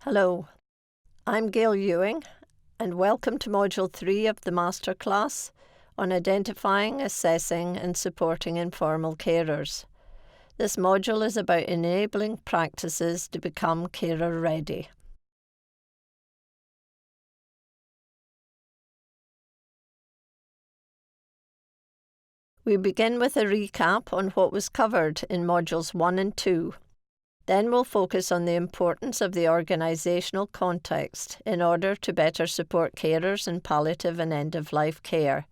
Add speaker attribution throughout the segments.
Speaker 1: Hello, I'm Gail Ewing, and welcome to Module 3 of the Masterclass on Identifying, Assessing and Supporting Informal Carers. This module is about enabling practices to become carer-ready. We begin with a recap on what was covered in Modules 1 and 2. Then we'll focus on the importance of the organisational context in order to better support carers in palliative and end-of-life care,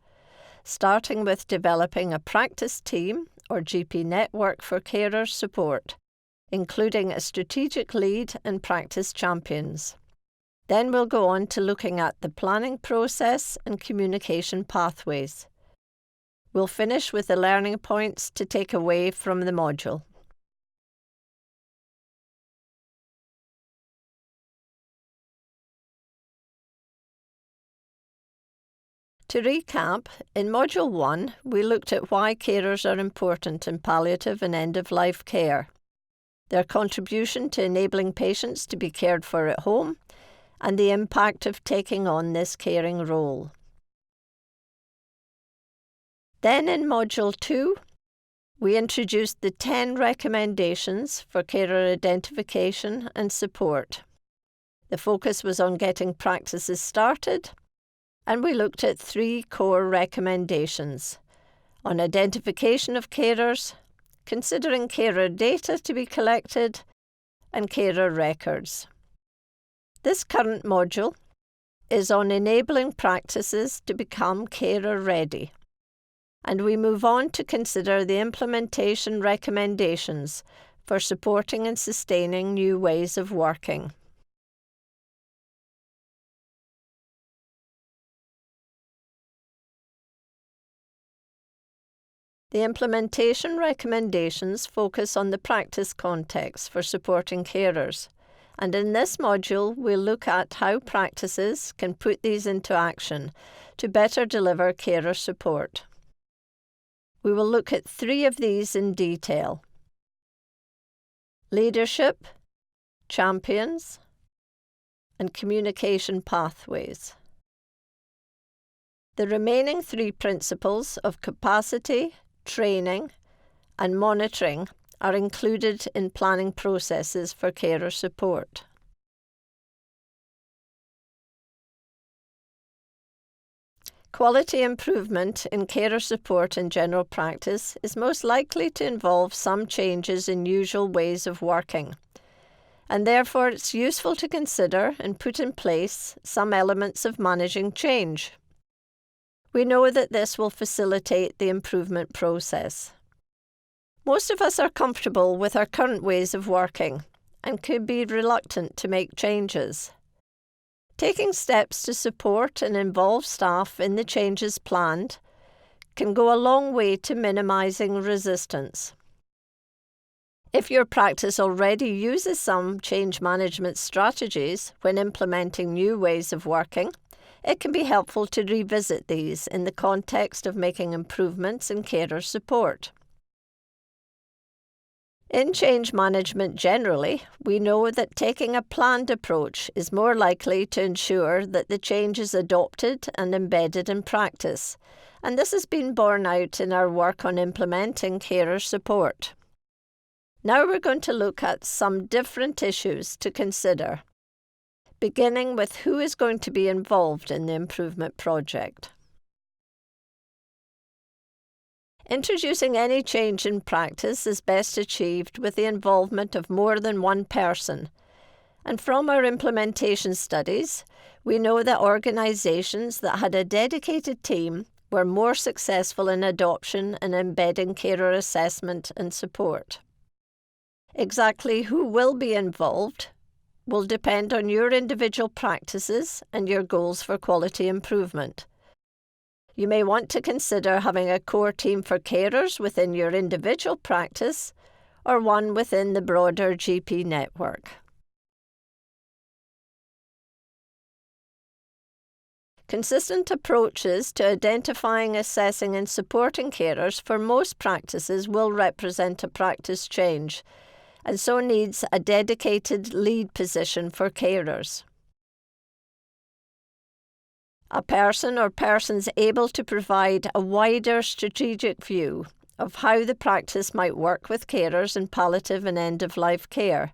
Speaker 1: starting with developing a practice team or GP network for carer support, including a strategic lead and practice champions. Then we'll go on to looking at the planning process and communication pathways. We'll finish with the learning points to take away from the module. To recap, in Module 1, we looked at why carers are important in palliative and end-of-life care, their contribution to enabling patients to be cared for at home, and the impact of taking on this caring role. Then in Module 2, we introduced the 10 recommendations for carer identification and support. The focus was on getting practices started, and we looked at 3 core recommendations on identification of carers, considering carer data to be collected, and carer records. This current module is on enabling practices to become carer-ready, and we move on to consider the implementation recommendations for supporting and sustaining new ways of working. The implementation recommendations focus on the practice context for supporting carers, and in this module we'll look at how practices can put these into action to better deliver carer support. We will look at 3 of these in detail: leadership, champions, and communication pathways. The remaining 3 principles of capacity, training, and monitoring are included in planning processes for carer support. Quality improvement in carer support in general practice is most likely to involve some changes in usual ways of working, and therefore it's useful to consider and put in place some elements of managing change. We know that this will facilitate the improvement process. Most of us are comfortable with our current ways of working and could be reluctant to make changes. Taking steps to support and involve staff in the changes planned can go a long way to minimising resistance. If your practice already uses some change management strategies when implementing new ways of working, it can be helpful to revisit these in the context of making improvements in carer support. In change management generally, we know that taking a planned approach is more likely to ensure that the change is adopted and embedded in practice, and this has been borne out in our work on implementing carer support. Now we're going to look at some different issues to consider, beginning with who is going to be involved in the improvement project. Introducing any change in practice is best achieved with the involvement of more than one person, and from our implementation studies, we know that organisations that had a dedicated team were more successful in adoption and embedding carer assessment and support. Exactly who will be involved will depend on your individual practices and your goals for quality improvement. You may want to consider having a core team for carers within your individual practice or one within the broader GP network. Consistent approaches to identifying, assessing and supporting carers for most practices will represent a practice change, and so needs a dedicated lead position for carers. A person or persons able to provide a wider strategic view of how the practice might work with carers in palliative and end-of-life care,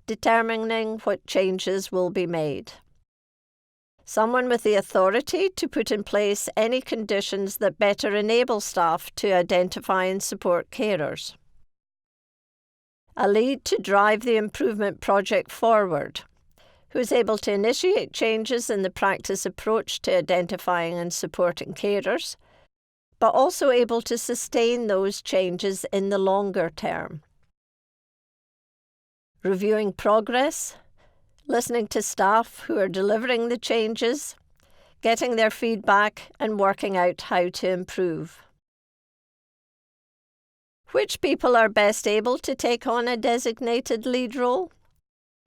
Speaker 1: determining what changes will be made. Someone with the authority to put in place any conditions that better enable staff to identify and support carers. A lead to drive the improvement project forward, who is able to initiate changes in the practice approach to identifying and supporting carers, but also able to sustain those changes in the longer term. Reviewing progress, listening to staff who are delivering the changes, getting their feedback and working out how to improve. Which people are best able to take on a designated lead role?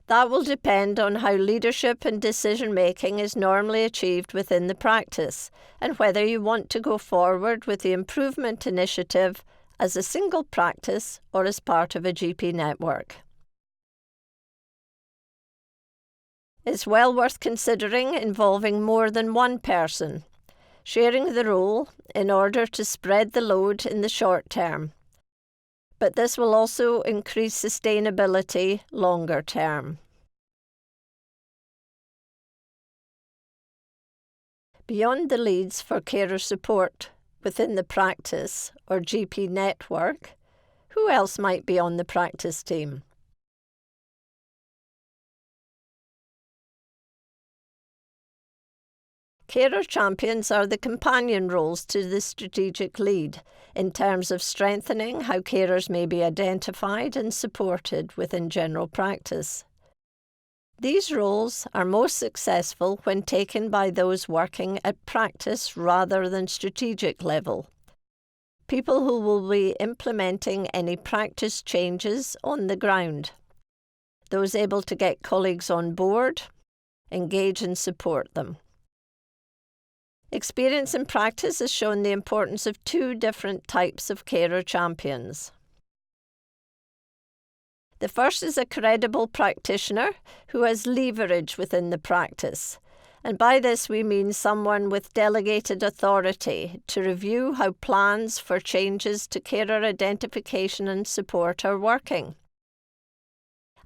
Speaker 1: That will depend on how leadership and decision-making is normally achieved within the practice, and whether you want to go forward with the improvement initiative as a single practice or as part of a GP network. It's well worth considering involving more than one person, sharing the role in order to spread the load in the short term. But this will also increase sustainability longer term. Beyond the leads for carer support within the practice or GP network, who else might be on the practice team? Carer champions are the companion roles to the strategic lead in terms of strengthening how carers may be identified and supported within general practice. These roles are most successful when taken by those working at practice rather than strategic level. People who will be implementing any practice changes on the ground. Those able to get colleagues on board, engage and support them. Experience in practice has shown the importance of two different types of carer champions. The first is a credible practitioner who has leverage within the practice, and by this we mean someone with delegated authority to review how plans for changes to carer identification and support are working,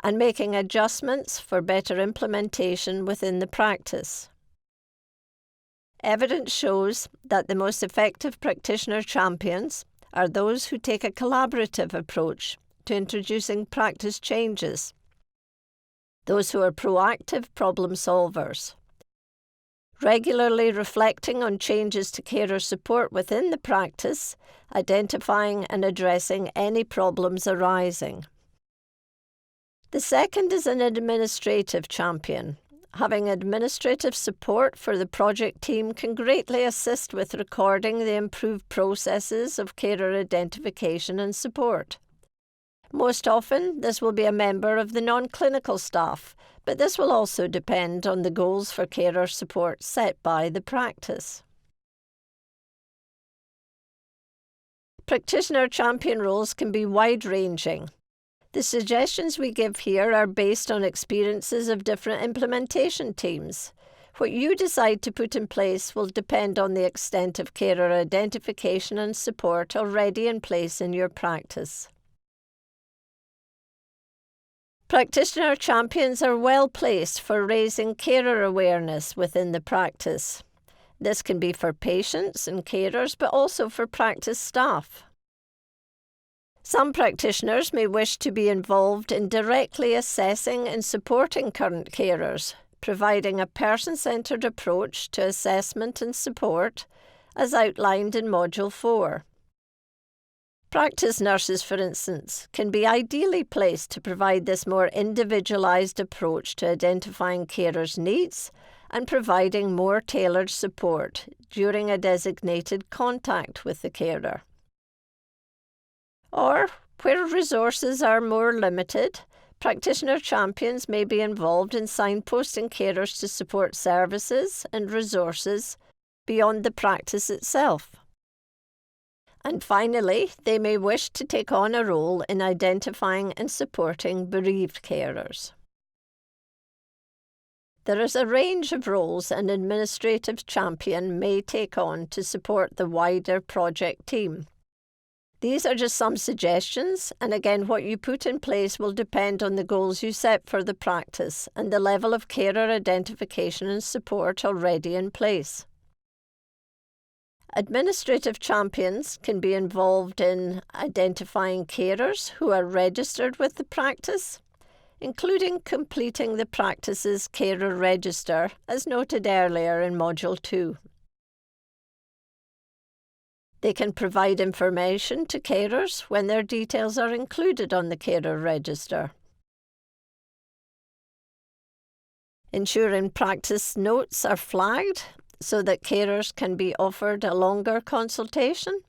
Speaker 1: and making adjustments for better implementation within the practice. Evidence shows that the most effective practitioner champions are those who take a collaborative approach to introducing practice changes, those who are proactive problem solvers, regularly reflecting on changes to carer support within the practice, identifying and addressing any problems arising. The second is an administrative champion. Having administrative support for the project team can greatly assist with recording the improved processes of carer identification and support. Most often, this will be a member of the non-clinical staff, but this will also depend on the goals for carer support set by the practice. Practitioner champion roles can be wide-ranging. The suggestions we give here are based on experiences of different implementation teams. What you decide to put in place will depend on the extent of carer identification and support already in place in your practice. Practitioner champions are well placed for raising carer awareness within the practice. This can be for patients and carers, but also for practice staff. Some practitioners may wish to be involved in directly assessing and supporting current carers, providing a person-centred approach to assessment and support, as outlined in Module 4. Practice nurses, for instance, can be ideally placed to provide this more individualised approach to identifying carers' needs and providing more tailored support during a designated contact with the carer. Or, where resources are more limited, practitioner champions may be involved in signposting carers to support services and resources beyond the practice itself. And finally, they may wish to take on a role in identifying and supporting bereaved carers. There is a range of roles an administrative champion may take on to support the wider project team. These are just some suggestions, and again, what you put in place will depend on the goals you set for the practice and the level of carer identification and support already in place. Administrative champions can be involved in identifying carers who are registered with the practice, including completing the practice's carer register, as noted earlier in Module 2. They can provide information to carers when their details are included on the carer register. Ensuring practice notes are flagged so that carers can be offered a longer consultation.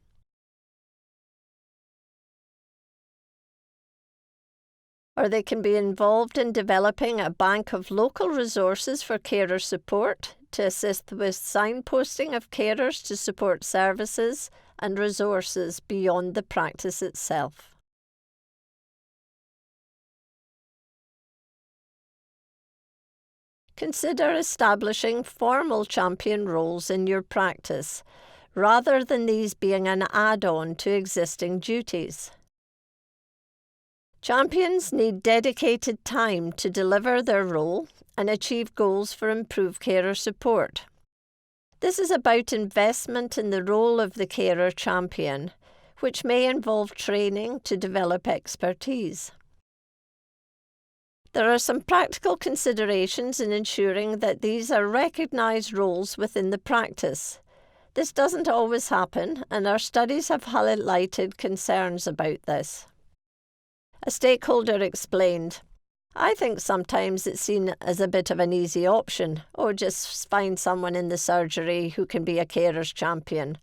Speaker 1: Or they can be involved in developing a bank of local resources for carer support to assist with signposting of carers to support services and resources beyond the practice itself. Consider establishing formal champion roles in your practice, rather than these being an add-on to existing duties. Champions need dedicated time to deliver their role and achieve goals for improved carer support. This is about investment in the role of the carer champion, which may involve training to develop expertise. There are some practical considerations in ensuring that these are recognised roles within the practice. This doesn't always happen, and our studies have highlighted concerns about this. A stakeholder explained, "I think sometimes it's seen as a bit of an easy option, or just find someone in the surgery who can be a carer's champion.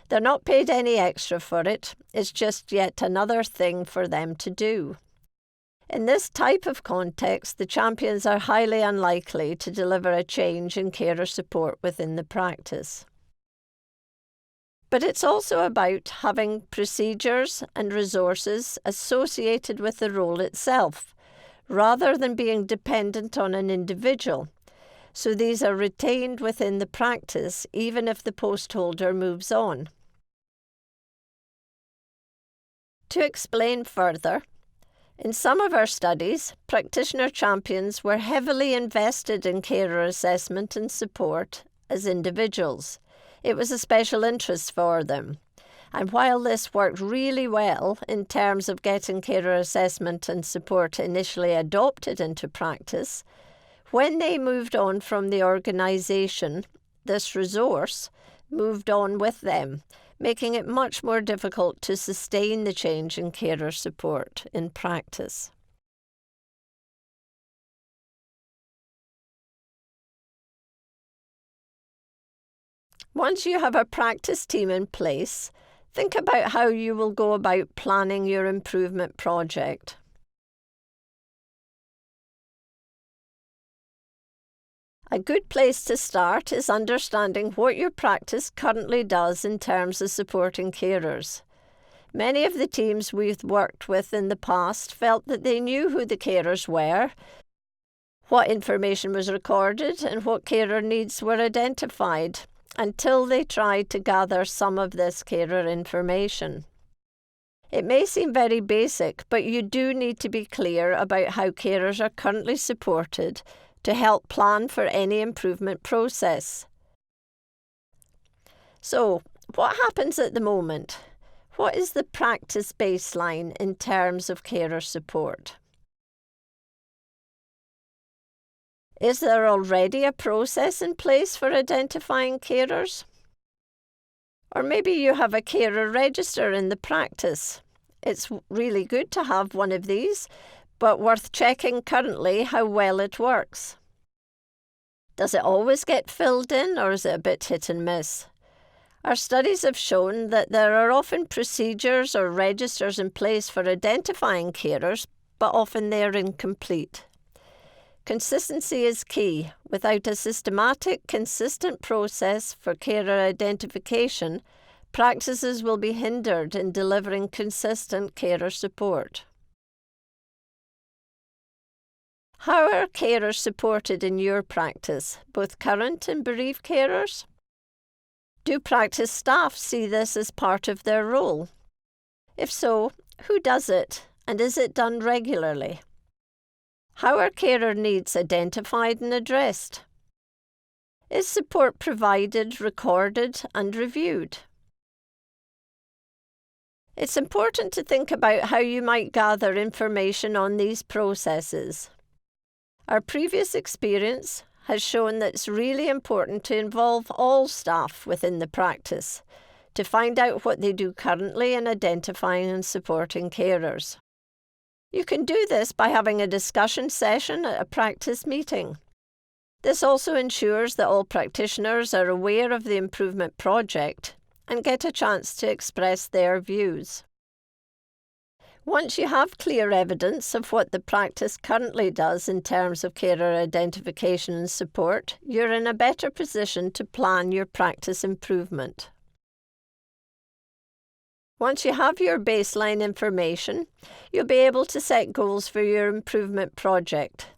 Speaker 1: They're not paid any extra for it, it's just yet another thing for them to do." In this type of context, the champions are highly unlikely to deliver a change in carer support within the practice. But it's also about having procedures and resources associated with the role itself, rather than being dependent on an individual. So these are retained within the practice, even if the post holder moves on. To explain further, in some of our studies, practitioner champions were heavily invested in carer assessment and support as individuals. It was a special interest for them. And while this worked really well in terms of getting carer assessment and support initially adopted into practice, when they moved on from the organisation, this resource moved on with them, making it much more difficult to sustain the change in carer support in practice. Once you have a practice team in place, think about how you will go about planning your improvement project. A good place to start is understanding what your practice currently does in terms of supporting carers. Many of the teams we've worked with in the past felt that they knew who the carers were, what information was recorded, and what carer needs were identified, until they tried to gather some of this carer information. It may seem very basic, but you do need to be clear about how carers are currently supported to help plan for any improvement process. So, what happens at the moment? What is the practice baseline in terms of carer support? Is there already a process in place for identifying carers? Or maybe you have a carer register in the practice. It's really good to have one of these, but worth checking currently how well it works. Does it always get filled in, or is it a bit hit and miss? Our studies have shown that there are often procedures or registers in place for identifying carers, but often they are incomplete. Consistency is key. Without a systematic, consistent process for carer identification, practices will be hindered in delivering consistent carer support. How are carers supported in your practice, both current and bereaved carers? Do practice staff see this as part of their role? If so, who does it, and is it done regularly? How are carer needs identified and addressed? Is support provided, recorded, and reviewed? It's important to think about how you might gather information on these processes. Our previous experience has shown that it's really important to involve all staff within the practice to find out what they do currently in identifying and supporting carers. You can do this by having a discussion session at a practice meeting. This also ensures that all practitioners are aware of the improvement project and get a chance to express their views. Once you have clear evidence of what the practice currently does in terms of carer identification and support, you're in a better position to plan your practice improvement. Once you have your baseline information, you'll be able to set goals for your improvement project.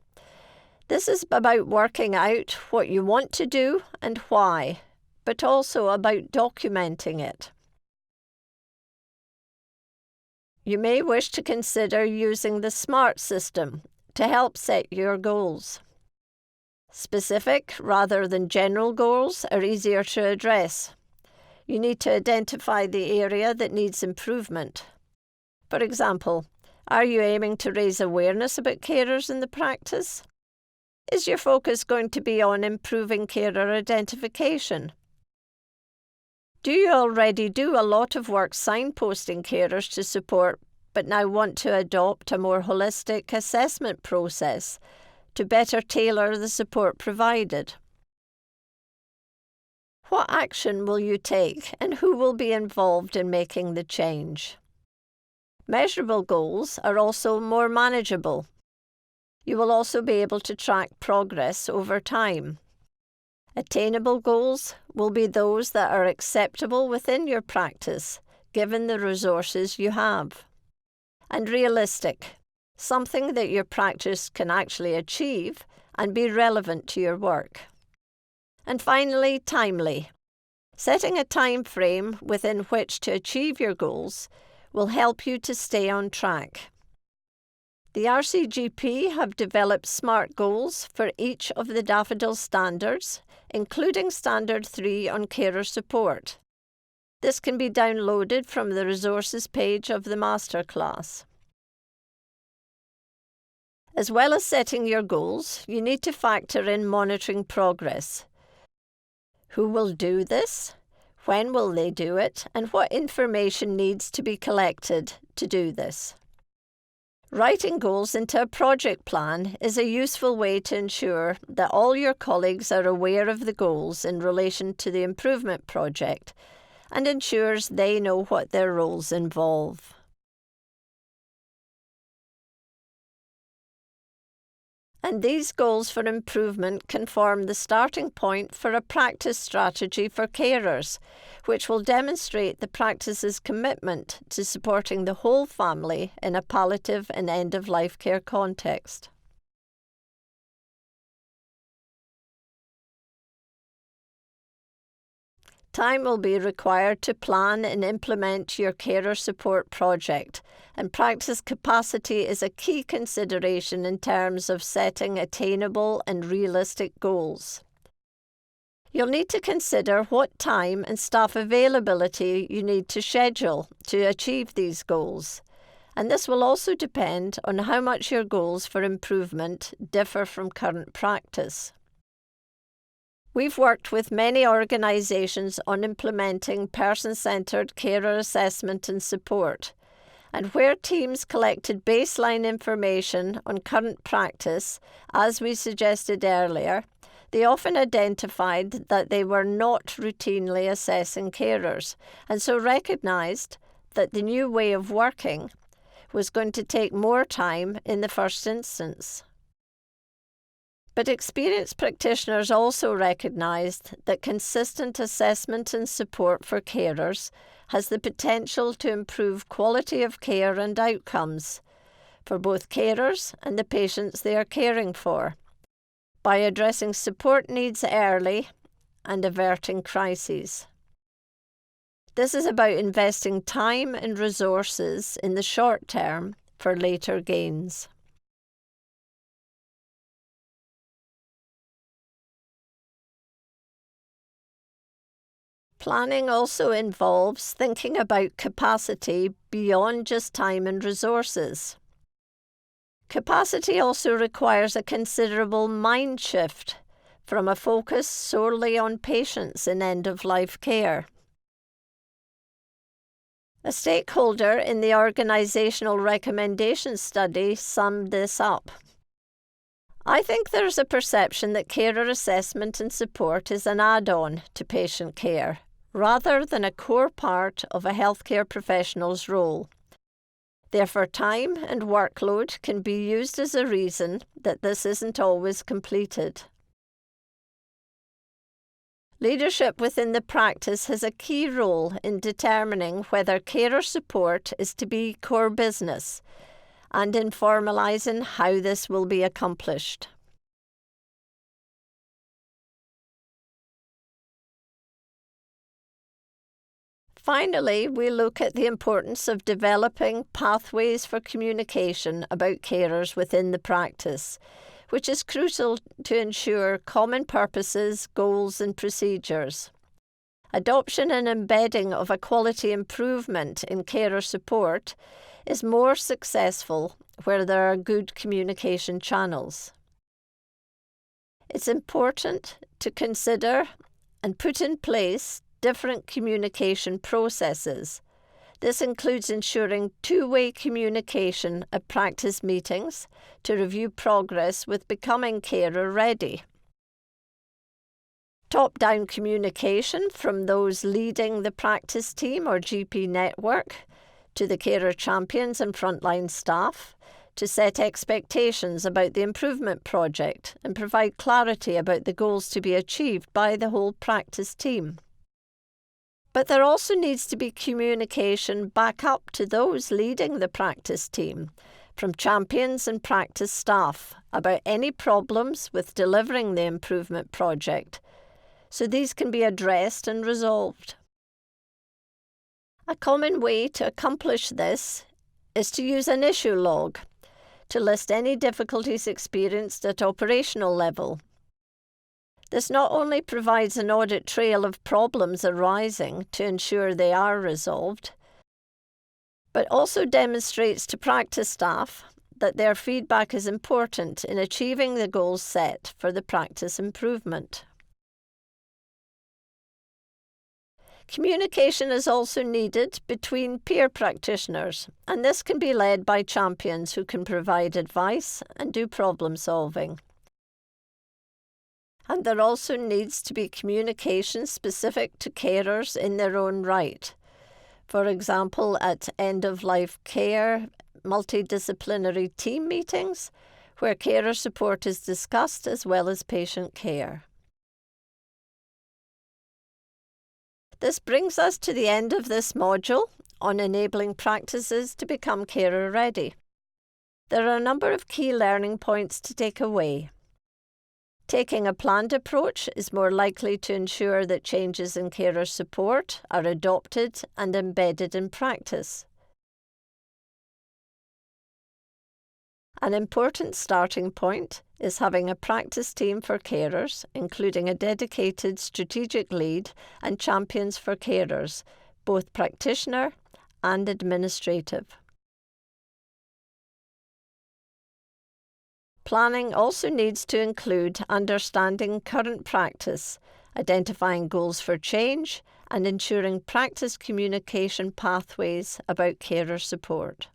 Speaker 1: This is about working out what you want to do and why, but also about documenting it. You may wish to consider using the SMART system to help set your goals. Specific rather than general goals are easier to address. You need to identify the area that needs improvement. For example, are you aiming to raise awareness about carers in the practice? Is your focus going to be on improving carer identification? Do you already do a lot of work signposting carers to support, but now want to adopt a more holistic assessment process to better tailor the support provided? What action will you take, and who will be involved in making the change? Measurable goals are also more manageable. You will also be able to track progress over time. Attainable goals will be those that are acceptable within your practice, given the resources you have. And realistic, something that your practice can actually achieve and be relevant to your work. And finally, timely. Setting a time frame within which to achieve your goals will help you to stay on track. The RCGP have developed SMART goals for each of the Daffodil standards, including Standard 3 on carer support. This can be downloaded from the resources page of the Masterclass. As well as setting your goals, you need to factor in monitoring progress. Who will do this? When will they do it? And what information needs to be collected to do this? Writing goals into a project plan is a useful way to ensure that all your colleagues are aware of the goals in relation to the improvement project and ensures they know what their roles involve. And these goals for improvement can form the starting point for a practice strategy for carers, which will demonstrate the practice's commitment to supporting the whole family in a palliative and end-of-life care context. Time will be required to plan and implement your carer support project, and practice capacity is a key consideration in terms of setting attainable and realistic goals. You'll need to consider what time and staff availability you need to schedule to achieve these goals, and this will also depend on how much your goals for improvement differ from current practice. We've worked with many organisations on implementing person-centred carer assessment and support, and where teams collected baseline information on current practice, as we suggested earlier, they often identified that they were not routinely assessing carers, and so recognised that the new way of working was going to take more time in the first instance. But experienced practitioners also recognised that consistent assessment and support for carers has the potential to improve quality of care and outcomes for both carers and the patients they are caring for, by addressing support needs early and averting crises. This is about investing time and resources in the short term for later gains. Planning also involves thinking about capacity beyond just time and resources. Capacity also requires a considerable mind shift from a focus solely on patients in end-of-life care. A stakeholder in the organizational recommendation study summed this up. I think there's a perception that carer assessment and support is an add-on to patient care, rather than a core part of a healthcare professional's role. Therefore, time and workload can be used as a reason that this isn't always completed. Leadership within the practice has a key role in determining whether carer support is to be core business and in formalising how this will be accomplished. Finally, we look at the importance of developing pathways for communication about carers within the practice, which is crucial to ensure common purposes, goals and procedures. Adoption and embedding of a quality improvement in carer support is more successful where there are good communication channels. It's important to consider and put in place different communication processes. This includes ensuring two-way communication at practice meetings to review progress with becoming carer ready. Top-down communication from those leading the practice team or GP network to the carer champions and frontline staff to set expectations about the improvement project and provide clarity about the goals to be achieved by the whole practice team. But there also needs to be communication back up to those leading the practice team, from champions and practice staff, about any problems with delivering the improvement project, so these can be addressed and resolved. A common way to accomplish this is to use an issue log to list any difficulties experienced at operational level. This not only provides an audit trail of problems arising to ensure they are resolved, but also demonstrates to practice staff that their feedback is important in achieving the goals set for the practice improvement. Communication is also needed between peer practitioners, and this can be led by champions who can provide advice and do problem solving. And there also needs to be communication specific to carers in their own right. For example, at end-of-life care, multidisciplinary team meetings, where carer support is discussed as well as patient care. This brings us to the end of this module on enabling practices to become carer ready. There are a number of key learning points to take away. Taking a planned approach is more likely to ensure that changes in carer support are adopted and embedded in practice. An important starting point is having a practice team for carers, including a dedicated strategic lead and champions for carers, both practitioner and administrative. Planning also needs to include understanding current practice, identifying goals for change, and ensuring practice communication pathways about carer support.